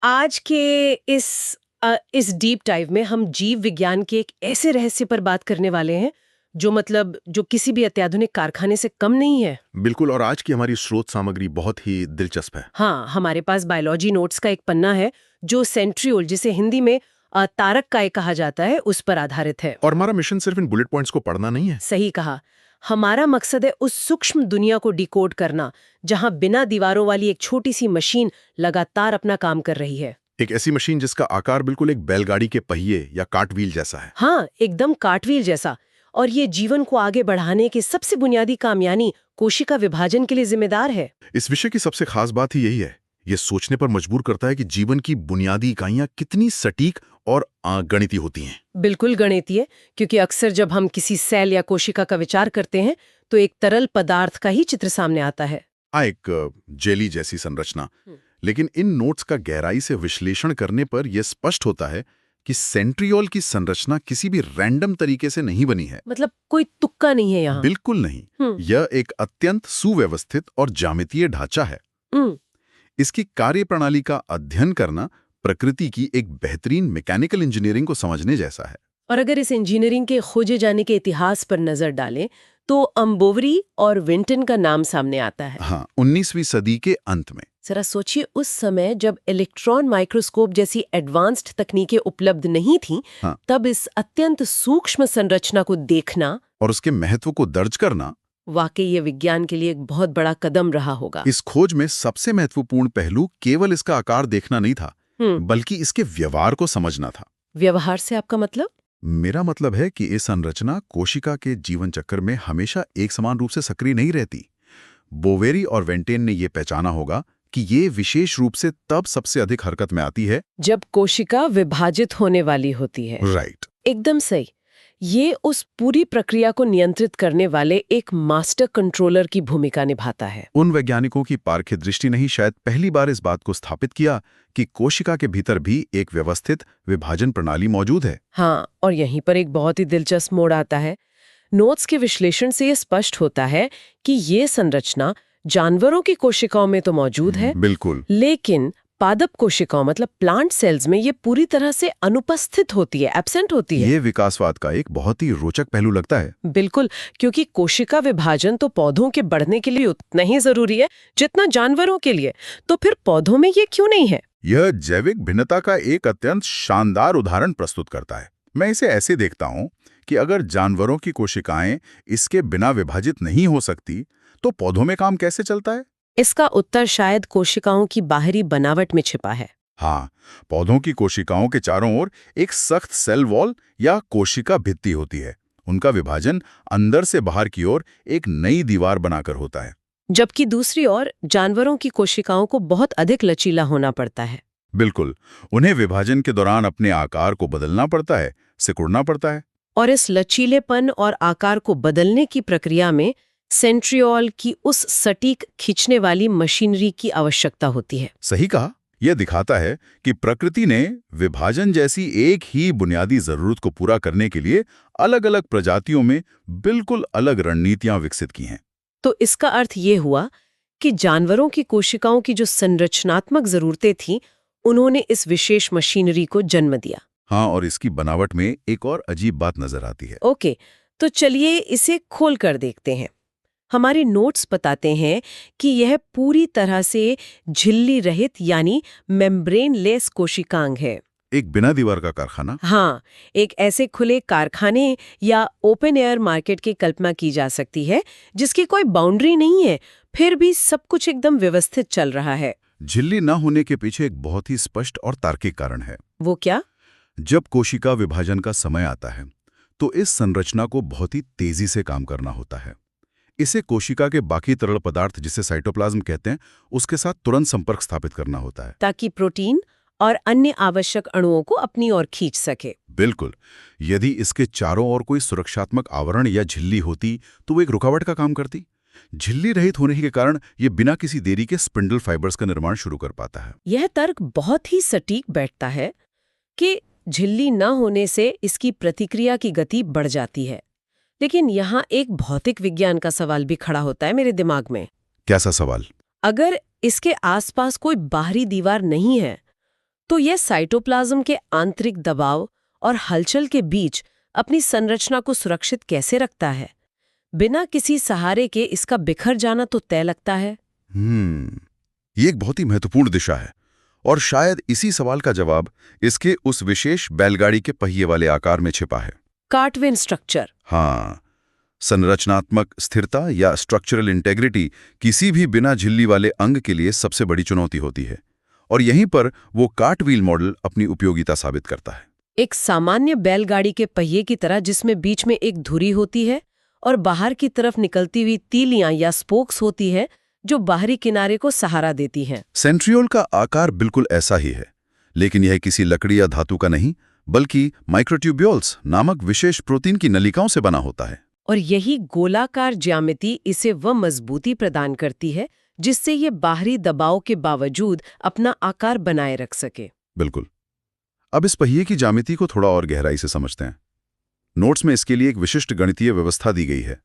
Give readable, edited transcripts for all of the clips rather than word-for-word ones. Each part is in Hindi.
आज के इस डीप डाइव में हम जीव विज्ञान के एक ऐसे रहस्य पर बात करने वाले हैं जो किसी भी अत्याधुनिक कारखाने से कम नहीं है। बिल्कुल। और आज की हमारी स्रोत सामग्री बहुत ही दिलचस्प है। हाँ, हमारे पास बायोलॉजी नोट्स का एक पन्ना है जो सेंट्रियोल, जिसे हिंदी में तारक काय कहा जाता है, उस पर आधारित है। और हमारा मिशन सिर्फ इन बुलेट पॉइंट्स को पढ़ना नहीं है। सही कहा। हमारा मकसद है उस सूक्ष्म दुनिया को डिकोड करना जहां बिना दीवारों वाली एक छोटी सी मशीन लगातार अपना काम कर रही है। एक ऐसी मशीन जिसका आकार बिल्कुल एक बैलगाड़ी के पहिए या कार्टव्हील जैसा है। हाँ, एकदम कार्टव्हील जैसा। और ये जीवन को आगे बढ़ाने के सबसे बुनियादी काम यानी कोशिका विभाजन के लिए जिम्मेदार है। इस विषय की सबसे खास बात ही यही है। ये सोचने पर मजबूर करता है कि जीवन की बुनियादी इकाइयां कितनी सटीक और गणितीय होती हैं। बिल्कुल गणितीय, क्योंकि अक्सर जब हम किसी सेल या कोशिका का विचार करते हैं तो एक तरल पदार्थ का ही चित्र सामने आता है। एक जेली जैसी संरचना। लेकिन इन नोट्स का गहराई से विश्लेषण करने पर यह स्पष्ट होता है कि सेंट्रियोल की संरचना किसी भी रैंडम तरीके से नहीं बनी है। मतलब कोई तुक्का नहीं है यहाँ। बिल्कुल नहीं। यह एक अत्यंत सुव्यवस्थित और ज्यामितीय ढांचा है। इसकी कार्यप्रणाली का अध्ययन करना प्रकृति की एक बेहतरीन मैकेनिकल इंजीनियरिंग को समझने जैसा है। और अगर इस इंजीनियरिंग के खोजे जाने के इतिहास पर नजर डालें तो अम्बोवरी और विंटन का नाम सामने आता है। हाँ, 19वीं सदी के अंत में। जरा सोचिए, उस समय जब इलेक्ट्रॉन माइक्रोस्कोप जैसी एडवांस्ड तकनीकें उपलब्ध नहीं थीं, तब इस अत्यंत सूक्ष्म संरचना को देखना और उसके महत्व को दर्ज करना वाकई ये विज्ञान के लिए एक बहुत बड़ा कदम रहा होगा। इस खोज में सबसे महत्वपूर्ण पहलू केवल इसका आकार देखना नहीं था, बल्कि इसके व्यवहार को समझना था। व्यवहार से आपका मतलब? मेरा मतलब है कि ये संरचना कोशिका के जीवन चक्र में हमेशा एक समान रूप से सक्रिय नहीं रहती। बोवेरी और वेंटेन ने यह पहचाना होगा कि ये विशेष रूप से तब सबसे अधिक हरकत में आती है जब कोशिका विभाजित होने वाली होती है। राइट। एकदम सही। ये उस पूरी प्रक्रिया को नियंत्रित करने वाले एक मास्टर कंट्रोलर की भूमिका निभाता है। उन वैज्ञानिकों की पारखी दृष्टि ने ही शायद पहली बार इस बात को स्थापित किया कि कोशिका के भीतर भी एक व्यवस्थित विभाजन प्रणाली मौजूद है। हाँ, और यहीं पर एक बहुत ही दिलचस्प मोड़ आता है। नोट्स के विश्लेषण से ये स्पष्ट होता है कि ये संरचना जानवरों की कोशिकाओं में तो मौजूद है, बिल्कुल, लेकिन पादप कोशिकाओं मतलब प्लांट सेल्स में ये पूरी तरह से अनुपस्थित होती है, एब्सेंट होती है। ये विकासवाद का एक बहुत ही रोचक पहलू लगता है। बिल्कुल, क्योंकि कोशिका विभाजन तो पौधों के बढ़ने के लिए उतना ही जरूरी है जितना जानवरों के लिए, तो फिर पौधों में ये क्यों नहीं है? यह जैविक भिन्नता का एक अत्यंत शानदार उदाहरण प्रस्तुत करता है। मैं इसे ऐसे देखता हूँ कि अगर जानवरों की कोशिकाएं इसके बिना विभाजित नहीं हो सकती, तो पौधों में काम कैसे चलता है? इसका उत्तर शायद कोशिकाओं की बाहरी बनावट में छिपा है। हाँ, पौधों की कोशिकाओं के चारों ओर एक सख्त सेल वॉल या कोशिका भित्ति होती है। उनका विभाजन अंदर से बाहर की ओर एक नई दीवार बनाकर होता है। जबकि दूसरी ओर जानवरों की कोशिकाओं को बहुत अधिक लचीला होना पड़ता है। बिल्कुल, उन्हें विभाजन के दौरान अपने आकार को बदलना पड़ता है, सिकुड़ना पड़ता है। और इस लचीलेपन और आकार को बदलने की प्रक्रिया में सेंट्रियोल की उस सटीक खींचने वाली मशीनरी की आवश्यकता होती है। सही कहा। यह दिखाता है कि प्रकृति ने विभाजन जैसी एक ही बुनियादी जरूरत को पूरा करने के लिए अलग-अलग प्रजातियों में बिल्कुल अलग रणनीतियां विकसित की हैं। तो इसका अर्थ ये हुआ कि जानवरों की कोशिकाओं की जो संरचनात्मक जरूरतें थीं, उन्होंने इस विशेष मशीनरी को जन्म दिया। हाँ, और इसकी बनावट में एक और अजीब बात नजर आती है। ओके, तो चलिए इसे खोल कर देखते हैं। हमारे नोट्स बताते हैं कि यह पूरी तरह से झिल्ली रहित यानी मेम्ब्रेन लेस कोशिकांग है। एक बिना दीवार का कारखाना। हाँ, एक ऐसे खुले कारखाने या ओपन एयर मार्केट की कल्पना की जा सकती है जिसकी कोई बाउंड्री नहीं है, फिर भी सब कुछ एकदम व्यवस्थित चल रहा है। झिल्ली न होने के पीछे एक बहुत ही स्पष्ट और तार्किक कारण है। वो क्या? जब कोशिका विभाजन का समय आता है, तो इस संरचना को बहुत ही तेजी से काम करना होता है। इसे कोशिका के बाकी तरल पदार्थ, जिसे साइटोप्लाज्म कहते हैं, उसके साथ तुरंत संपर्क स्थापित करना होता है, ताकि प्रोटीन और अन्य आवश्यक अणुओं को अपनी ओर खींच सके। बिल्कुल। यदि इसके चारों ओर कोई सुरक्षात्मक आवरण या झिल्ली होती, तो वो एक रुकावट का काम करती। झिल्ली रहित होने के कारण ये बिना किसी देरी के स्पिंडल फाइबर्स का निर्माण शुरू कर पाता है। यह तर्क बहुत ही सटीक बैठता है कि झिल्ली न होने से इसकी प्रतिक्रिया की गति बढ़ जाती है। लेकिन यहाँ एक भौतिक विज्ञान का सवाल भी खड़ा होता है मेरे दिमाग में। कैसा सवाल? अगर इसके आसपास कोई बाहरी दीवार नहीं है, तो यह साइटोप्लाज्म के आंतरिक दबाव और हलचल के बीच अपनी संरचना को सुरक्षित कैसे रखता है? बिना किसी सहारे के इसका बिखर जाना तो तय लगता है। ये एक बहुत ही महत्वपूर्ण दिशा है और शायद इसी सवाल का जवाब इसके उस विशेष बैलगाड़ी के पहिए वाले आकार में छिपा है। कार्टवेन स्ट्रक्चर। हाँ, संरचनात्मक स्थिरता या स्ट्रक्चरल इंटेग्रिटी किसी भी बिना झिल्ली वाले अंग के लिए सबसे बड़ी चुनौती होती है और यहीं पर वो कार्टव्हील मॉडल अपनी उपयोगिता साबित करता है। एक सामान्य बैलगाड़ी के पहिए की तरह जिसमें बीच में एक धुरी होती है और बाहर की तरफ निकलती हुई तीलियां या स्पोक्स होती है जो बाहरी किनारे को सहारा देती हैं। सेंट्रियोल का आकार बिल्कुल ऐसा ही है, लेकिन यह किसी लकड़ी या धातु का नहीं बल्कि माइक्रोट्यूब्यूल्स नामक विशेष प्रोटीन की नलिकाओं से बना होता है। और यही गोलाकार ज्यामिति इसे वह मजबूती प्रदान करती है जिससे ये बाहरी दबाव के बावजूद अपना आकार बनाए रख सके। बिल्कुल। अब इस पहिए की ज्यामिति को थोड़ा और गहराई से समझते हैं। नोट्स में इसके लिए एक विशिष्ट गणितीय व्यवस्था दी गई है,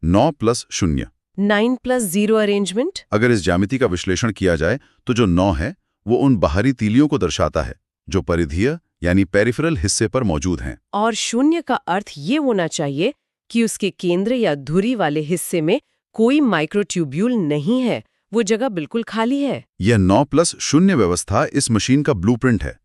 9+0। 9+0 अरेंजमेंट। अगर इस ज्यामिति का विश्लेषण किया जाए तो जो 9 है वो उन बाहरी तीलियों को दर्शाता है जो परिधीय यानी पेरिफेरल हिस्से पर मौजूद हैं। और 0 का अर्थ ये होना चाहिए कि उसके केंद्र या धुरी वाले हिस्से में कोई माइक्रोट्यूब्यूल नहीं है, वो जगह बिल्कुल खाली है। यह 9+0 व्यवस्था इस मशीन का ब्लूप्रिंट है।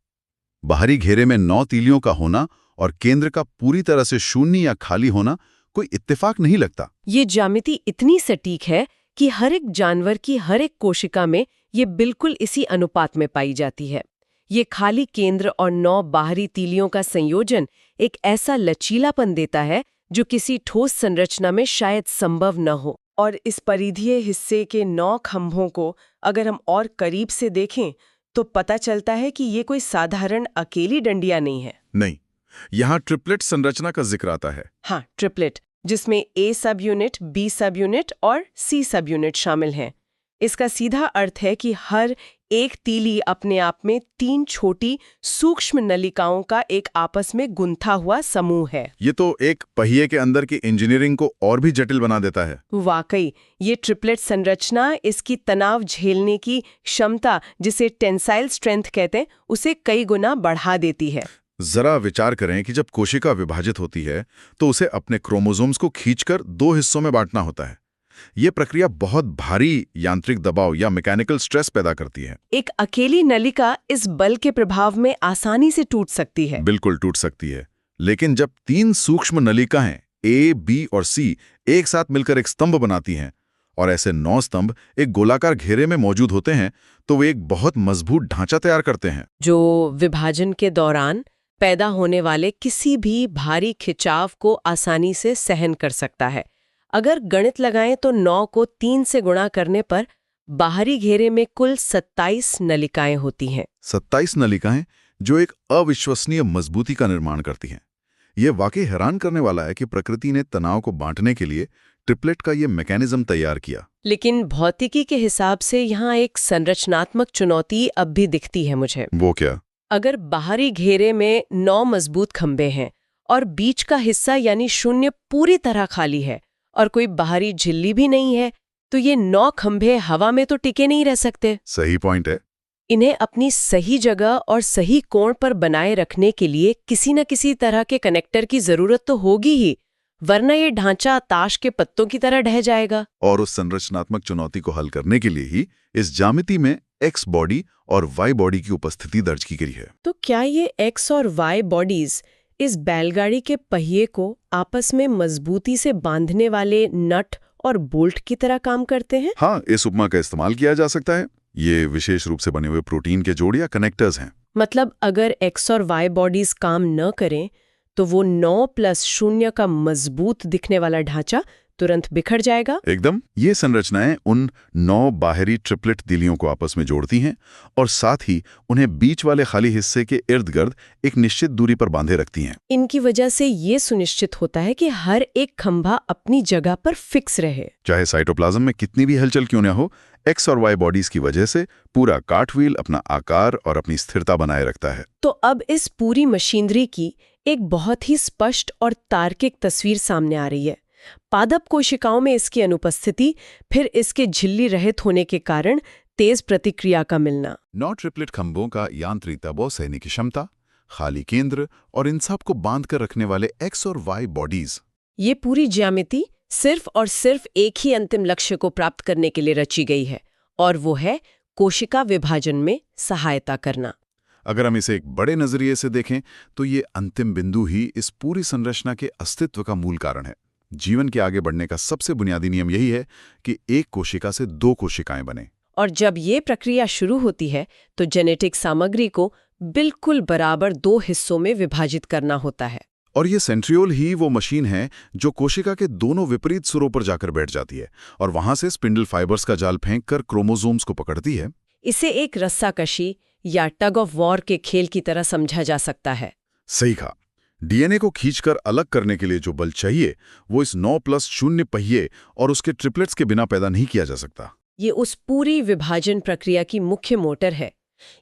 बाहरी घेरे में 9 तीलियों का होना और केंद्र का पूरी तरह से शून्य या खाली होना कोई इत्तेफाक नहीं लगता। ये ज्यामिति इतनी सटीक है कि हर एक जानवर की हर एक कोशिका में ये बिल्कुल इसी अनुपात में पाई जाती है। ये खाली केंद्र और 9 बाहरी तीलियों का संयोजन एक ऐसा लचीलापन देता है जो किसी ठोस संरचना में शायद संभव न हो। और इस परिधीय हिस्से के 9 खंभों को अगर हम और करीब से देखें तो पता चलता है कि ये कोई साधारण अकेली डंडियां नहीं है। नहीं, यहाँ ट्रिपलेट संरचना का जिक्र आता है। हाँ, ट्रिपलेट, जिसमें A सब यूनिट, B सब यूनिट और C सब यूनिट शामिल हैं। इसका सीधा अर्थ है कि हर एक तीली अपने आप में 3 छोटी सूक्ष्म नलिकाओं का एक आपस में गुंथा हुआ समूह है। ये तो एक पहिए के अंदर की इंजीनियरिंग को और भी जटिल बना देता है। वाकई, ये ट्रिपलेट संरचना इसकी तनाव झेलने की क्षमता, जिसे टेंसाइल स्ट्रेंथ कहते हैं, उसे कई गुना बढ़ा देती है। जरा विचार करें कि जब कोशिका विभाजित होती है तो उसे अपने क्रोमोसोम्स को खींचकर 2 हिस्सों में बांटना होता है। ये प्रक्रिया बहुत भारी यांत्रिक दबाव या मैकेनिकल स्ट्रेस पैदा करती है। एक अकेली नलिका इस बल के प्रभाव में आसानी से टूट सकती है। बिल्कुल टूट सकती है, लेकिन जब 3 सूक्ष्म नलिकाएं A, B और C एक साथ मिलकर एक स्तंभ बनाती हैं और ऐसे 9 स्तंभ एक गोलाकार घेरे में मौजूद होते हैं तो वे एक बहुत मजबूत ढांचा तैयार करते हैं जो विभाजन के दौरान पैदा होने वाले किसी भी भारी खिंचाव को आसानी से सहन कर सकता है। अगर गणित लगाएं तो 9 को 3 से गुणा करने पर बाहरी घेरे में कुल 27 नलिकाएं होती हैं। 27 नलिकाएं जो एक अविश्वसनीय मजबूती का निर्माण करती हैं। यह वाकई हैरान करने वाला है कि प्रकृति ने तनाव को बांटने के लिए ट्रिपलेट का ये मैकेनिज्म तैयार किया। लेकिन भौतिकी के हिसाब से यहाँ एक संरचनात्मक चुनौती अब भी दिखती है मुझे। वो क्या? अगर बाहरी घेरे में 9 मजबूत खंभे हैं और बीच का हिस्सा यानी 0 पूरी तरह खाली है और कोई बाहरी झिल्ली भी नहीं है, तो ये 9 खंभे हवा में तो टिके नहीं रह सकते। सही पॉइंट है। इन्हें अपनी सही जगह और सही कोण पर बनाए रखने के लिए किसी न किसी तरह के कनेक्टर की जरूरत तो होगी ही, वरना ये ढांचा ताश के पत्तों की तरह ढह जाएगा। और उस संरचनात्मक चुनौती को हल करने के लिए ही इस ज्यामिति में एक्स बॉडी और वाई बॉडी की उपस्थिति दर्ज की गई है। तो क्या ये एक्स और वाई बॉडीज इस बैलगाड़ी के पहिए को आपस में मजबूती से बांधने वाले नट और बोल्ट की तरह काम करते हैं? हाँ, इस उपमा का इस्तेमाल किया जा सकता है। ये विशेष रूप से बने हुए प्रोटीन के जोड़ या कनेक्टर्स हैं। मतलब अगर एक्स और वाई बॉडीज काम न करें तो वो 9+0 का मजबूत दिखने वाला ढांचा तुरंत बिखर जाएगा। एकदम। ये संरचनाएं उन 9 बाहरी ट्रिपलेट तीलियों को आपस में जोड़ती हैं और साथ ही उन्हें बीच वाले खाली हिस्से के इर्द गिर्द एक निश्चित दूरी पर बांधे रखती हैं। इनकी वजह से ये सुनिश्चित होता है कि हर एक खंभा अपनी जगह पर फिक्स रहे। चाहे साइटोप्लाज्म में कितनी भी हलचल क्यों न हो, एक्स और वाई बॉडीज की वजह से पूरा कार्टव्हील अपना आकार और अपनी स्थिरता बनाए रखता है। तो अब इस पूरी मशीनरी की एक बहुत ही स्पष्ट और तार्किक तस्वीर सामने आ रही है। पादप कोशिकाओं में इसकी अनुपस्थिति, फिर इसके झिल्ली रहित होने के कारण तेज प्रतिक्रिया का मिलना। 9 ट्रिपलेट खंभों का यांत्रिक दबाव सहने की क्षमता, खाली केंद्र और इन सब को बांध कर रखने वाले एक्स और वाई बॉडीज। ये पूरी ज्यामिति सिर्फ और सिर्फ एक ही अंतिम लक्ष्य को प्राप्त करने के लिए रची गई है, और वो है कोशिका विभाजन में सहायता करना। अगर हम इसे एक बड़े नजरिए से देखें तो ये अंतिम बिंदु ही इस पूरी संरचना के अस्तित्व का मूल कारण है। जीवन के आगे बढ़ने का सबसे बुनियादी नियम यही है कि एक कोशिका से 2 कोशिकाएं बने। और जब ये प्रक्रिया शुरू होती है तो जेनेटिक सामग्री को बिल्कुल बराबर 2 हिस्सों में विभाजित करना होता है। और ये सेंट्रियोल ही वो मशीन है जो कोशिका के दोनों विपरीत सिरों पर जाकर बैठ जाती है और वहां से स्पिंडल फाइबर्स का जाल फेंककर क्रोमोसोम्स को पकड़ती है। इसे एक रस्साकशी या टग ऑफ वॉर के खेल की तरह समझा जा सकता है। सही कहा। डीएनए को खींचकर अलग करने के लिए जो बल चाहिए वो इस 9+0 पहिए और उसके ट्रिपलेट्स के बिना पैदा नहीं किया जा सकता। ये उस पूरी विभाजन प्रक्रिया की मुख्य मोटर है।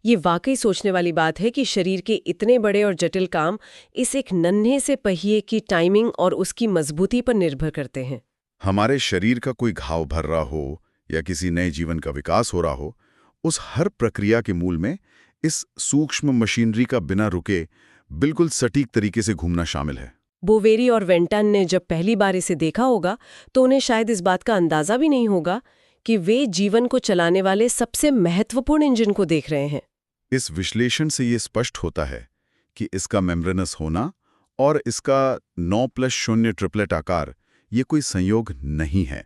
ये वाकई सोचने वाली बात है कि शरीर के इतने बड़े और जटिल काम इस एक नन्हे से पहिए की टाइमिंग और उसकी मजबूती पर निर्भर करते हैं। हमारे शरीर का कोई घाव भर रहा हो या किसी नए जीवन का विकास हो रहा हो, उस हर प्रक्रिया के मूल में इस सूक्ष्म मशीनरी का बिना रुके बिल्कुल सटीक तरीके से घूमना शामिल है। बोवेरी और वेंटन ने जब पहली बार इसे देखा होगा तो उन्हें शायद इस बात का अंदाजा भी नहीं होगा कि वे जीवन को चलाने वाले सबसे महत्वपूर्ण इंजन को देख रहे हैं। इस विश्लेषण से ये स्पष्ट होता है कि इसका मेम्ब्रेनस होना और इसका 9+0 ट्रिपलेट आकार ये कोई संयोग नहीं है।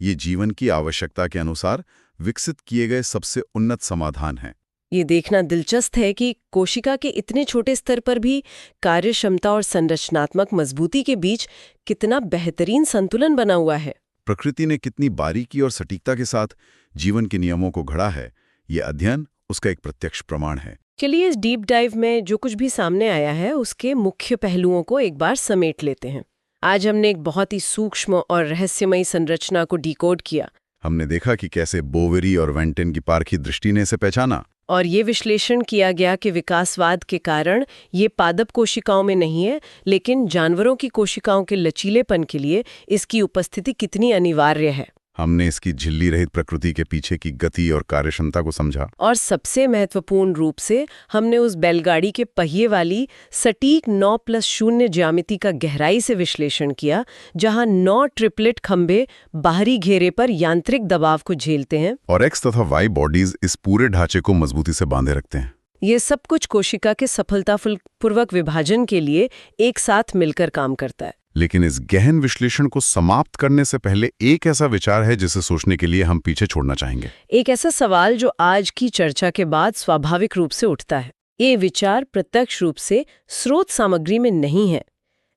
ये जीवन की आवश्यकता के अनुसार विकसित किए गए सबसे उन्नत समाधान हैं। ये देखना दिलचस्प है कि कोशिका के इतने छोटे स्तर पर भी कार्यक्षमता और संरचनात्मक मजबूती के बीच कितना बेहतरीन संतुलन बना हुआ है। प्रकृति ने कितनी बारीकी और सटीकता के साथ जीवन के नियमों को घड़ा है, ये अध्ययन उसका एक प्रत्यक्ष प्रमाण है। चलिए इस डीप डाइव में जो कुछ भी सामने आया है उसके मुख्य पहलुओं को एक बार समेट लेते हैं। आज हमने एक बहुत ही सूक्ष्म और रहस्यमयी संरचना को डिकोड किया। हमने देखा कि कैसे बोवेरी और वेंटन की पारखी दृष्टि ने इसे पहचाना, और ये विश्लेषण किया गया कि विकासवाद के कारण ये पादप कोशिकाओं में नहीं है, लेकिन जानवरों की कोशिकाओं के लचीलेपन के लिए इसकी उपस्थिति कितनी अनिवार्य है। हमने इसकी झिल्ली रहित प्रकृति के पीछे की गति और कार्यक्षमता को समझा, और सबसे महत्वपूर्ण रूप से हमने उस बैलगाड़ी के पहिए वाली सटीक 9+0 ज्यामिति का गहराई से विश्लेषण किया, जहां 9 ट्रिपलेट खंभे बाहरी घेरे पर यांत्रिक दबाव को झेलते हैं और एक्स तथा वाई बॉडीज इस पूरे ढांचे को मजबूती से बांधे रखते हैं। ये सब कुछ कोशिका के सफलतापूर्वक विभाजन के लिए एक साथ मिलकर काम करता है। लेकिन इस गहन विश्लेषण को समाप्त करने से पहले एक ऐसा विचार है जिसे सोचने के लिए हम पीछे छोड़ना चाहेंगे। एक ऐसा सवाल जो आज की चर्चा के बाद स्वाभाविक रूप से उठता है। ये विचार प्रत्यक्ष रूप से स्रोत सामग्री में नहीं है,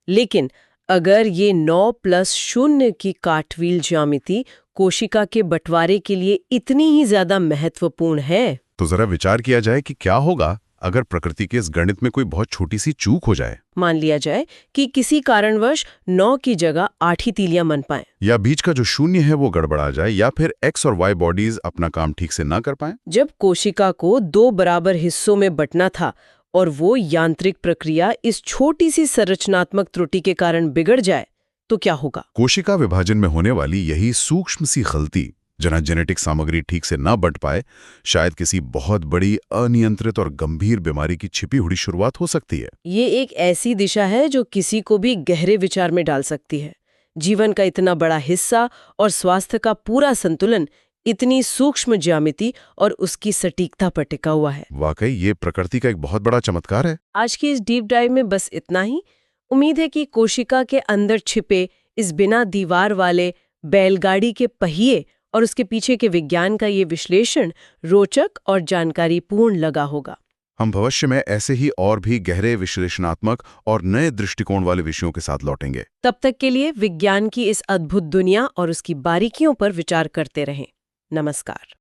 लेकिन अगर ये 9+0 की कार्टवील ज्यामिति कोशिका के बंटवारे के लिए इतनी ही ज्यादा महत्वपूर्ण है, तो जरा विचार किया जाए कि क्या होगा अगर प्रकृति के इस गणित में कोई बहुत छोटी सी चूक हो जाए। मान लिया जाए कि किसी कारणवश 9 की जगह 8 ही तीलियां बन पाएं, या बीच का जो 0 है वो गड़बड़ा जाए, या फिर एक्स और वाई बॉडीज अपना काम ठीक से ना कर पाएं। जब कोशिका को 2 बराबर हिस्सों में बंटना था और वो यांत्रिक प्रक्रिया इस छोटी सी संरचनात्मक त्रुटि के कारण बिगड़ जाए, तो क्या होगा? कोशिका विभाजन में होने वाली यही सूक्ष्म सी गलती, जहां जेनेटिक सामग्री ठीक से ना बंट पाए, शायद किसी बहुत बड़ी अनियंत्रित और गंभीर बीमारी की छिपी हुई शुरुआत हो सकती है। ये एक ऐसी दिशा है जो किसी को भी गहरे विचार में डाल सकती है। जीवन का इतना बड़ा हिस्सा और स्वास्थ्य का पूरा संतुलन इतनी सूक्ष्म ज्यामिति और उसकी सटीकता पर टिका हुआ है। वाकई ये प्रकृति का एक बहुत बड़ा चमत्कार है। आज की इस डीप डाइव में बस इतना ही। उम्मीद है कि कोशिका के अंदर छिपे इस बिना दीवार वाले बैलगाड़ी के पहिए और उसके पीछे के विज्ञान का ये विश्लेषण रोचक और जानकारीपूर्ण लगा होगा। हम भविष्य में ऐसे ही और भी गहरे विश्लेषणात्मक और नए दृष्टिकोण वाले विषयों के साथ लौटेंगे। तब तक के लिए विज्ञान की इस अद्भुत दुनिया और उसकी बारीकियों पर विचार करते रहें। नमस्कार।